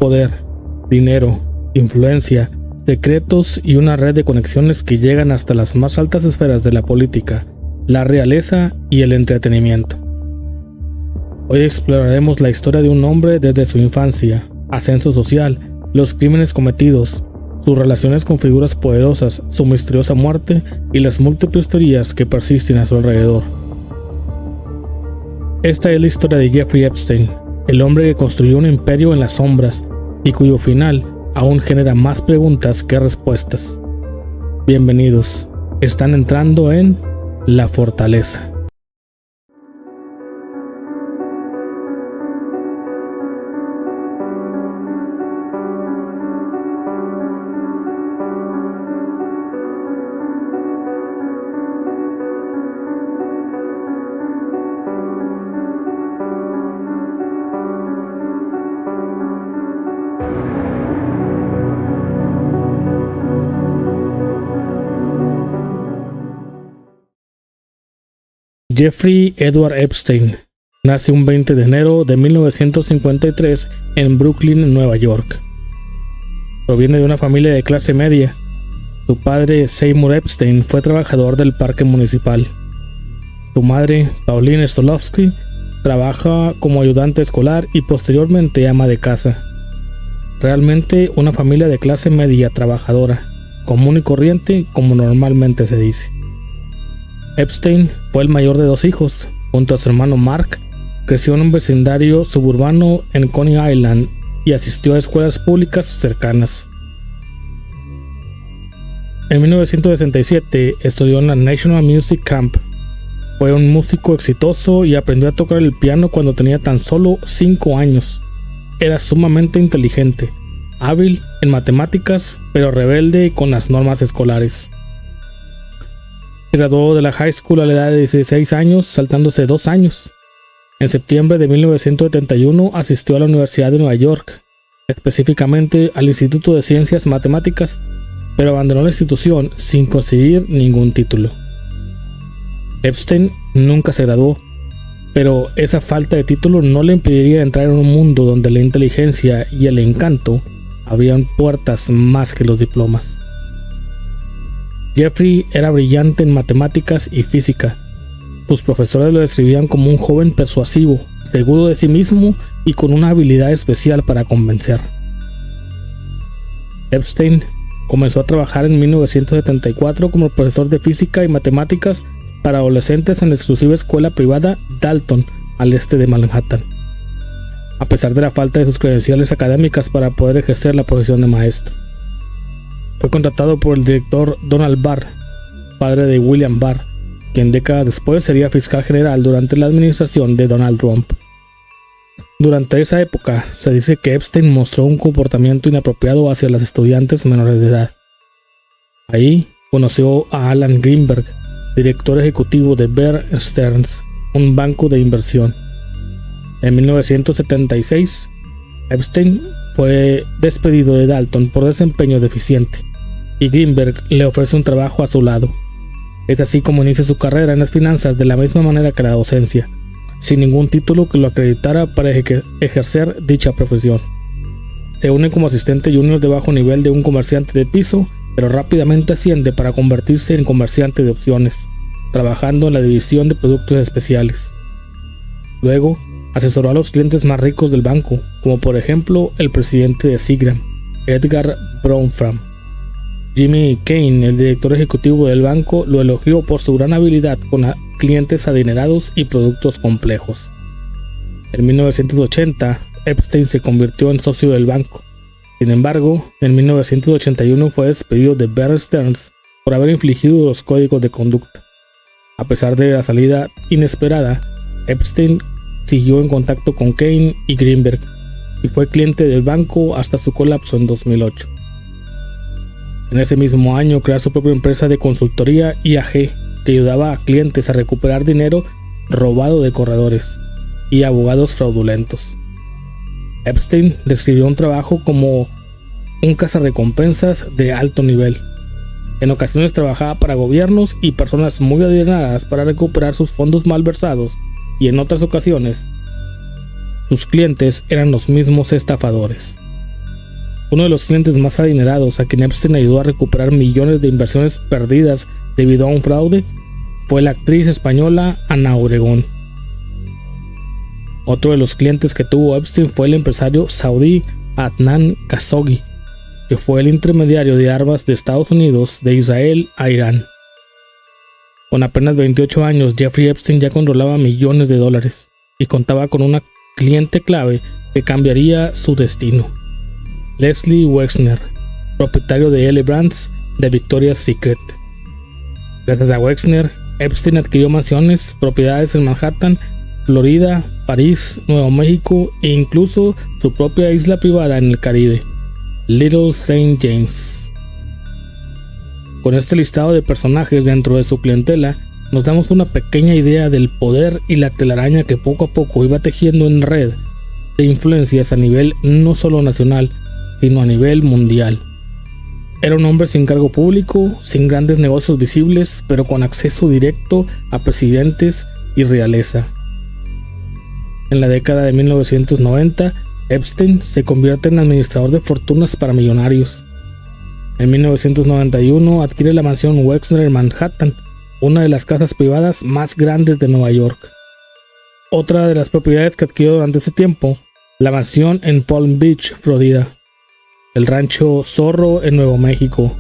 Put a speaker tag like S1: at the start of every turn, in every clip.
S1: Poder, dinero, influencia, secretos y una red de conexiones que llegan hasta las más altas esferas de la política, la realeza y el entretenimiento. Hoy exploraremos la historia de un hombre desde su infancia, ascenso social, los crímenes cometidos, sus relaciones con figuras poderosas, su misteriosa muerte y las múltiples teorías que persisten a su alrededor. Esta es la historia de Jeffrey Epstein, el hombre que construyó un imperio en las sombras y cuyo final aún genera más preguntas que respuestas. Bienvenidos, están entrando en La Fortaleza. Jeffrey Edward Epstein nace un 20 de enero de 1953 en Brooklyn, Nueva York. Proviene de una familia de clase media. Su padre, Seymour Epstein, fue trabajador del parque municipal. Su madre, Pauline Stolovsky, trabaja como ayudante escolar y posteriormente ama de casa. Realmente una familia de clase media trabajadora, común y corriente como normalmente se dice. Epstein fue el mayor de 2 hijos. Junto a su hermano Mark, creció en un vecindario suburbano en Coney Island y asistió a escuelas públicas cercanas. En 1967 estudió en la National Music Camp. Fue un músico exitoso y aprendió a tocar el piano cuando tenía tan solo 5 años. Era sumamente inteligente, hábil en matemáticas, pero rebelde con las normas escolares. Se graduó de la high school a la edad de 16 años, saltándose 2 años. En septiembre de 1971 asistió a la Universidad de Nueva York, específicamente al Instituto de Ciencias Matemáticas, pero abandonó la institución sin conseguir ningún título. Epstein nunca se graduó, pero esa falta de título no le impediría entrar en un mundo donde la inteligencia y el encanto abrían puertas más que los diplomas. Jeffrey era brillante en matemáticas y física. Sus profesores lo describían como un joven persuasivo, seguro de sí mismo y con una habilidad especial para convencer. Epstein comenzó a trabajar en 1974 como profesor de física y matemáticas para adolescentes en la exclusiva escuela privada Dalton, al este de Manhattan, a pesar de la falta de sus credenciales académicas para poder ejercer la profesión de maestro. Fue contratado por el director Donald Barr, padre de William Barr, quien décadas después sería fiscal general durante la administración de Donald Trump. Durante esa época, se dice que Epstein mostró un comportamiento inapropiado hacia las estudiantes menores de edad. Ahí conoció a Alan Greenberg, director ejecutivo de Bear Stearns, un banco de inversión. En 1976, Epstein fue despedido de Dalton por desempeño deficiente, y Greenberg le ofrece un trabajo a su lado. Es así como inicia su carrera en las finanzas de la misma manera que la docencia, sin ningún título que lo acreditara para ejercer dicha profesión. Se une como asistente junior de bajo nivel de un comerciante de piso, pero rápidamente asciende para convertirse en comerciante de opciones, trabajando en la división de productos especiales. Luego, asesoró a los clientes más ricos del banco, como por ejemplo el presidente de Seagram, Edgar Bronfman. Jimmy Kane, el director ejecutivo del banco, lo elogió por su gran habilidad con clientes adinerados y productos complejos. En 1980, Epstein se convirtió en socio del banco. Sin embargo, en 1981 fue despedido de Bear Stearns por haber infringido los códigos de conducta. A pesar de la salida inesperada, Epstein siguió en contacto con Kane y Greenberg y fue cliente del banco hasta su colapso en 2008. En ese mismo año creó su propia empresa de consultoría IAG que ayudaba a clientes a recuperar dinero robado de corredores y abogados fraudulentos. Epstein describió un trabajo como un cazarrecompensas de alto nivel. En ocasiones trabajaba para gobiernos y personas muy adineradas para recuperar sus fondos malversados, y en otras ocasiones sus clientes eran los mismos estafadores. Uno de los clientes más adinerados a quien Epstein ayudó a recuperar millones de inversiones perdidas debido a un fraude fue la actriz española Ana Obregón. Otro de los clientes que tuvo Epstein fue el empresario saudí Adnan Khashoggi, que fue el intermediario de armas de Estados Unidos de Israel a Irán. Con apenas 28 años, Jeffrey Epstein ya controlaba millones de dólares y contaba con una cliente clave que cambiaría su destino: Leslie Wexner, propietario de L Brands de Victoria's Secret. Gracias a Wexner, Epstein adquirió mansiones, propiedades en Manhattan, Florida, París, Nuevo México e incluso su propia isla privada en el Caribe, Little St. James. Con este listado de personajes dentro de su clientela, nos damos una pequeña idea del poder y la telaraña que poco a poco iba tejiendo en red de influencias a nivel no solo nacional, sino a nivel mundial. Era un hombre sin cargo público, sin grandes negocios visibles, pero con acceso directo a presidentes y realeza. En la década de 1990, Epstein se convierte en administrador de fortunas para millonarios. En 1991 adquiere la mansión Wexner en Manhattan, una de las casas privadas más grandes de Nueva York. Otra de las propiedades que adquirió durante ese tiempo, la mansión en Palm Beach, Florida, el rancho Zorro en Nuevo México,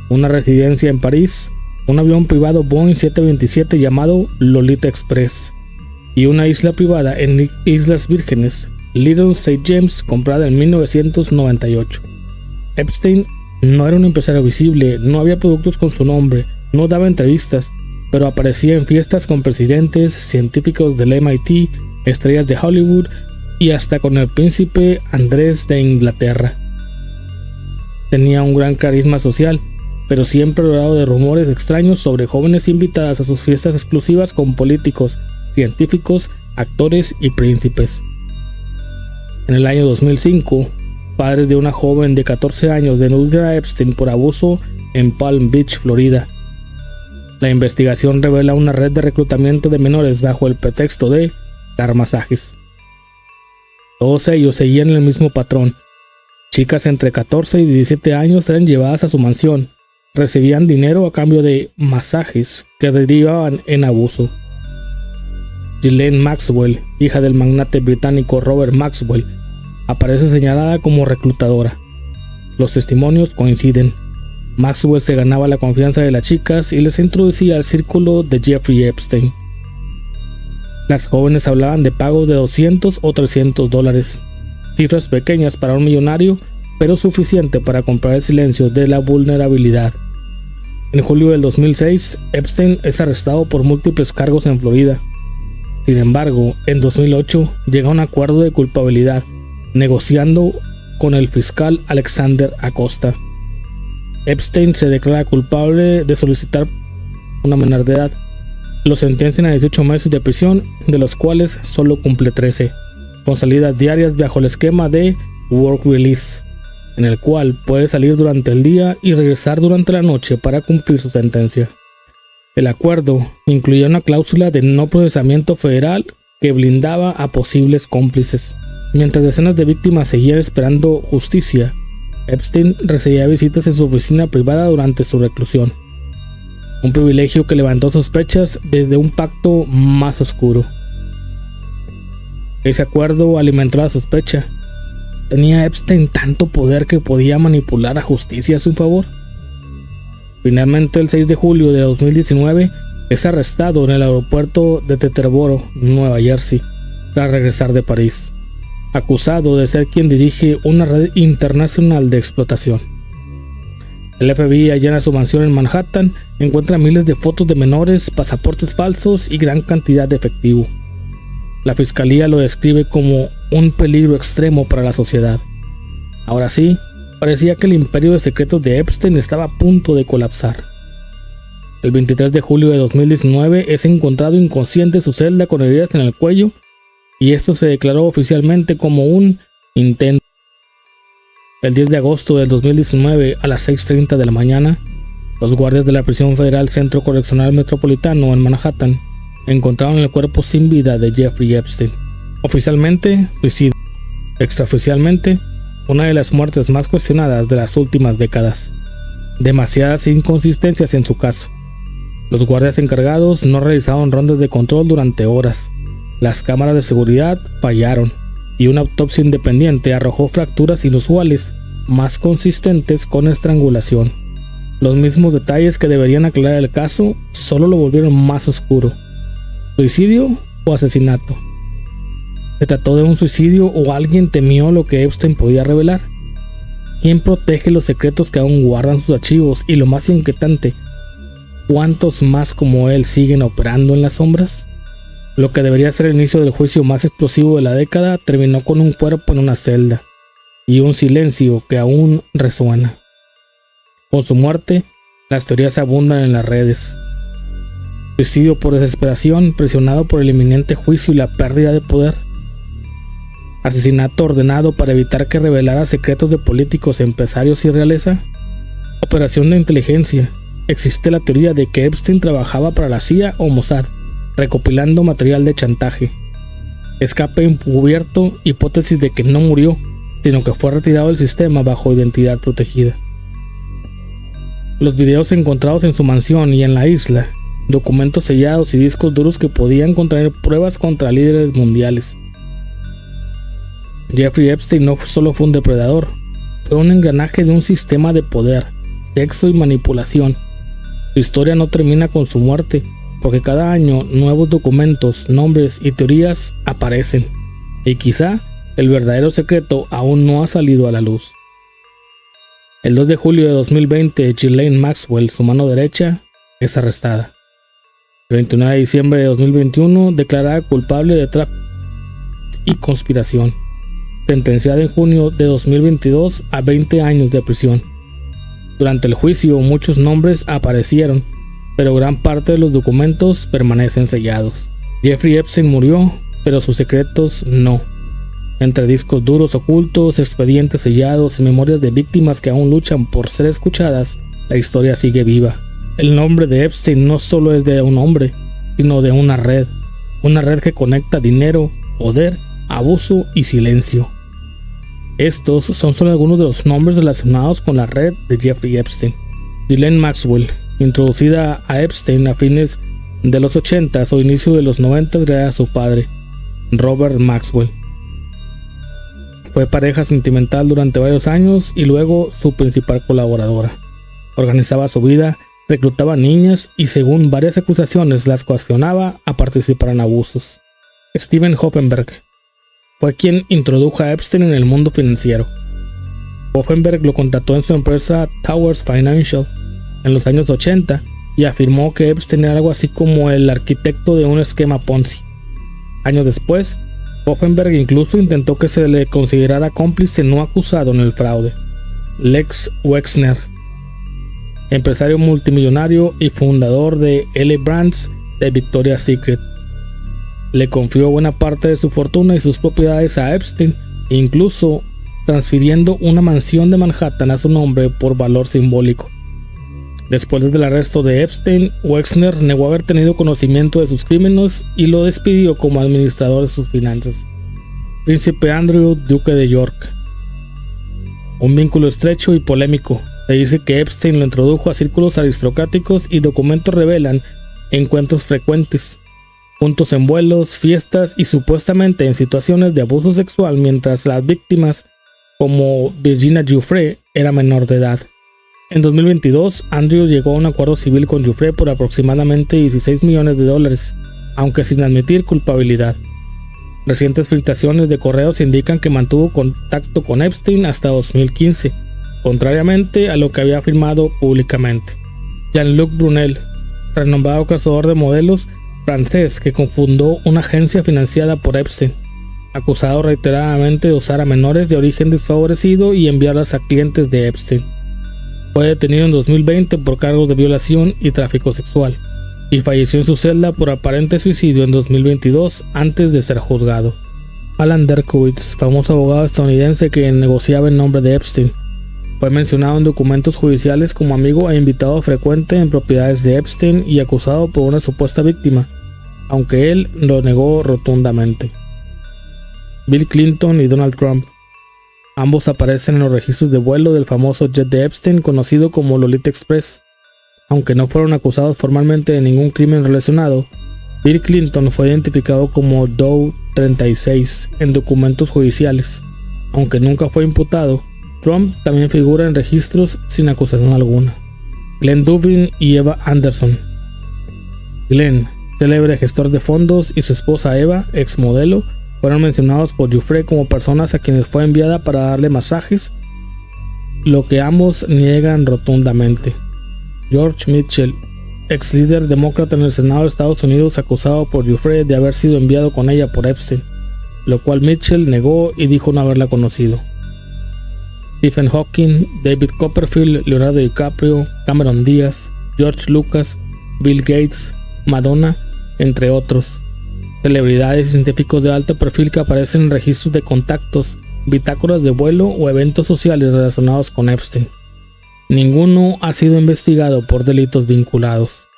S1: una residencia en París, un avión privado Boeing 727 llamado Lolita Express y una isla privada en Islas Vírgenes, Little St. James, comprada en 1998. Epstein no era un empresario visible, no había productos con su nombre, no daba entrevistas, pero aparecía en fiestas con presidentes, científicos del MIT, estrellas de Hollywood y hasta con el príncipe Andrés de Inglaterra. Tenía un gran carisma social, pero siempre rodeado de rumores extraños sobre jóvenes invitadas a sus fiestas exclusivas con políticos, científicos, actores y príncipes. En el año 2005, padres de una joven de 14 años denuncian a Epstein por abuso en Palm Beach, Florida. La investigación revela una red de reclutamiento de menores bajo el pretexto de dar masajes. Todos ellos seguían el mismo patrón. Chicas entre 14 y 17 años eran llevadas a su mansión, recibían dinero a cambio de masajes que derivaban en abuso. Ghislaine Maxwell, hija del magnate británico Robert Maxwell, aparece señalada como reclutadora. Los testimonios coinciden. Maxwell se ganaba la confianza de las chicas y les introducía al círculo de Jeffrey Epstein. Las jóvenes hablaban de pagos de $200 o $300, cifras pequeñas para un millonario, pero suficiente para comprar el silencio de la vulnerabilidad. En julio del 2006, Epstein es arrestado por múltiples cargos en Florida. Sin embargo, en 2008 llega a un acuerdo de culpabilidad, negociando con el fiscal Alexander Acosta. Epstein se declara culpable de solicitar una menor de edad. Lo sentencian a 18 meses de prisión, de los cuales solo cumple 13, con salidas diarias bajo el esquema de Work Release, en el cual puede salir durante el día y regresar durante la noche para cumplir su sentencia. El acuerdo incluía una cláusula de no procesamiento federal que blindaba a posibles cómplices. Mientras decenas de víctimas seguían esperando justicia, Epstein recibía visitas en su oficina privada durante su reclusión, un privilegio que levantó sospechas desde un pacto más oscuro. Ese acuerdo alimentó la sospecha. ¿Tenía Epstein tanto poder que podía manipular a justicia a su favor? Finalmente, el 6 de julio de 2019, es arrestado en el aeropuerto de Teterboro, Nueva Jersey, tras regresar de París, acusado de ser quien dirige una red internacional de explotación. El FBI allana su mansión en Manhattan, encuentra miles de fotos de menores, pasaportes falsos y gran cantidad de efectivo. La fiscalía lo describe como un peligro extremo para la sociedad. Ahora sí, parecía que el imperio de secretos de Epstein estaba a punto de colapsar. El 23 de julio de 2019 es encontrado inconsciente en su celda con heridas en el cuello, y esto se declaró oficialmente como un intento. El 10 de agosto del 2019 a las 6:30 de la mañana, los guardias de la prisión federal Centro Correccional Metropolitano en Manhattan encontraron el cuerpo sin vida de Jeffrey Epstein. Oficialmente, suicidio. Extraoficialmente, una de las muertes más cuestionadas de las últimas décadas. Demasiadas inconsistencias en su caso. Los guardias encargados no realizaron rondas de control durante horas. Las cámaras de seguridad fallaron y una autopsia independiente arrojó fracturas inusuales más consistentes con estrangulación. Los mismos detalles que deberían aclarar el caso solo lo volvieron más oscuro. ¿Suicidio o asesinato? ¿Se trató de un suicidio o alguien temió lo que Epstein podía revelar? ¿Quién protege los secretos que aún guardan sus archivos? Y lo más inquietante, ¿cuántos más como él siguen operando en las sombras? Lo que debería ser el inicio del juicio más explosivo de la década terminó con un cuerpo en una celda y un silencio que aún resuena. Con su muerte, las teorías abundan en las redes. Suicidio por desesperación, presionado por el inminente juicio y la pérdida de poder. Asesinato ordenado para evitar que revelara secretos de políticos, empresarios y realeza. Operación de inteligencia. Existe la teoría de que Epstein trabajaba para la CIA o Mossad, recopilando material de chantaje. Escape encubierto, hipótesis de que no murió, sino que fue retirado del sistema bajo identidad protegida. Los videos encontrados en su mansión y en la isla, documentos sellados y discos duros que podían contener pruebas contra líderes mundiales. Jeffrey Epstein no solo fue un depredador, fue un engranaje de un sistema de poder, sexo y manipulación. Su historia no termina con su muerte, porque cada año nuevos documentos, nombres y teorías aparecen, y quizá el verdadero secreto aún no ha salido a la luz. El 2 de julio de 2020, Ghislaine Maxwell, su mano derecha, es arrestada. El 29 de diciembre de 2021, declarada culpable de tráfico y conspiración. Sentenciada en junio de 2022 a 20 años de prisión. Durante el juicio, muchos nombres aparecieron, pero gran parte de los documentos permanecen sellados. Jeffrey Epstein murió, pero sus secretos no. Entre discos duros ocultos, expedientes sellados y memorias de víctimas que aún luchan por ser escuchadas, la historia sigue viva. El nombre de Epstein no solo es de un hombre, sino de una red que conecta dinero, poder, abuso y silencio. Estos son solo algunos de los nombres relacionados con la red de Jeffrey Epstein. Ghislaine Maxwell, introducida a Epstein a fines de los 80s o inicio de los 90s gracias a su padre, Robert Maxwell. Fue pareja sentimental durante varios años y luego su principal colaboradora. Organizaba su vida, reclutaba niñas y según varias acusaciones las coaccionaba a participar en abusos. Steven Hoffenberg fue quien introdujo a Epstein en el mundo financiero. Hoffenberg lo contrató en su empresa Towers Financial en los años 80 y afirmó que Epstein era algo así como el arquitecto de un esquema Ponzi. Años después, Hoffenberg incluso intentó que se le considerara cómplice no acusado en el fraude. Lex Wexner, empresario multimillonario y fundador de L Brands de Victoria's Secret, le confió buena parte de su fortuna y sus propiedades a Epstein, incluso transfiriendo una mansión de Manhattan a su nombre por valor simbólico. Después del arresto de Epstein, Wexner negó haber tenido conocimiento de sus crímenes y lo despidió como administrador de sus finanzas. Príncipe Andrew, duque de York. Un vínculo estrecho y polémico. Se dice que Epstein lo introdujo a círculos aristocráticos y documentos revelan encuentros frecuentes, juntos en vuelos, fiestas y supuestamente en situaciones de abuso sexual mientras las víctimas, como Virginia Giuffre, era menor de edad. En 2022, Andrew llegó a un acuerdo civil con Giuffre por aproximadamente $16 millones, aunque sin admitir culpabilidad. Recientes filtraciones de correos indican que mantuvo contacto con Epstein hasta 2015, contrariamente a lo que había afirmado públicamente. Jean-Luc Brunel, renombrado cazador de modelos francés que cofundó una agencia financiada por Epstein, acusado reiteradamente de usar a menores de origen desfavorecido y enviarlas a clientes de Epstein. Fue detenido en 2020 por cargos de violación y tráfico sexual, y falleció en su celda por aparente suicidio en 2022 antes de ser juzgado. Alan Dershowitz, famoso abogado estadounidense que negociaba en nombre de Epstein, fue mencionado en documentos judiciales como amigo e invitado frecuente en propiedades de Epstein y acusado por una supuesta víctima, aunque él lo negó rotundamente. Bill Clinton y Donald Trump. Ambos aparecen en los registros de vuelo del famoso jet de Epstein, conocido como Lolita Express. Aunque no fueron acusados formalmente de ningún crimen relacionado, Bill Clinton fue identificado como Doe 36 en documentos judiciales. Aunque nunca fue imputado, Trump también figura en registros sin acusación alguna. Glenn Dubin y Eva Anderson. Glenn, célebre gestor de fondos, y su esposa Eva, exmodelo, fueron mencionados por Giuffre como personas a quienes fue enviada para darle masajes, lo que ambos niegan rotundamente. George Mitchell, ex líder demócrata en el Senado de Estados Unidos, acusado por Giuffre de haber sido enviado con ella por Epstein, lo cual Mitchell negó y dijo no haberla conocido. Stephen Hawking, David Copperfield, Leonardo DiCaprio, Cameron Díaz, George Lucas, Bill Gates, Madonna, entre otros. Celebridades y científicos de alto perfil que aparecen en registros de contactos, bitácoras de vuelo o eventos sociales relacionados con Epstein. Ninguno ha sido investigado por delitos vinculados.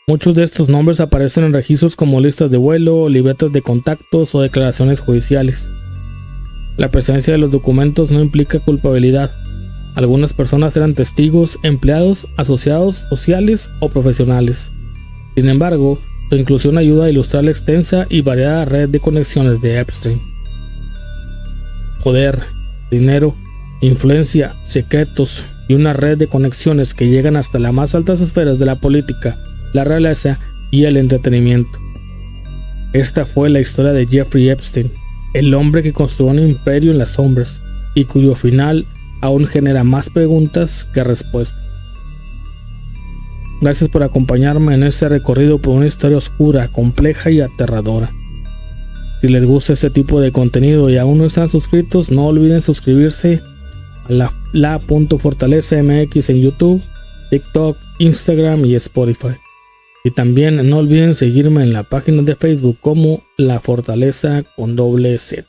S1: Muchos de estos nombres aparecen en registros como listas de vuelo, libretas de contactos o declaraciones judiciales. La presencia de los documentos no implica culpabilidad. Algunas personas eran testigos, empleados, asociados sociales o profesionales. Sin embargo, su inclusión ayuda a ilustrar la extensa y variada red de conexiones de Epstein. Poder, dinero, influencia, secretos y una red de conexiones que llegan hasta las más altas esferas de la política, la realeza y el entretenimiento. Esta fue la historia de Jeffrey Epstein, el hombre que construyó un imperio en las sombras y cuyo final aún genera más preguntas que respuestas. Gracias por acompañarme en este recorrido por una historia oscura, compleja y aterradora. Si les gusta este tipo de contenido y aún no están suscritos, no olviden suscribirse a la.fortaleza MX en YouTube, TikTok, Instagram y Spotify. Y también no olviden seguirme en la página de Facebook como La Fortaleza con doble Z.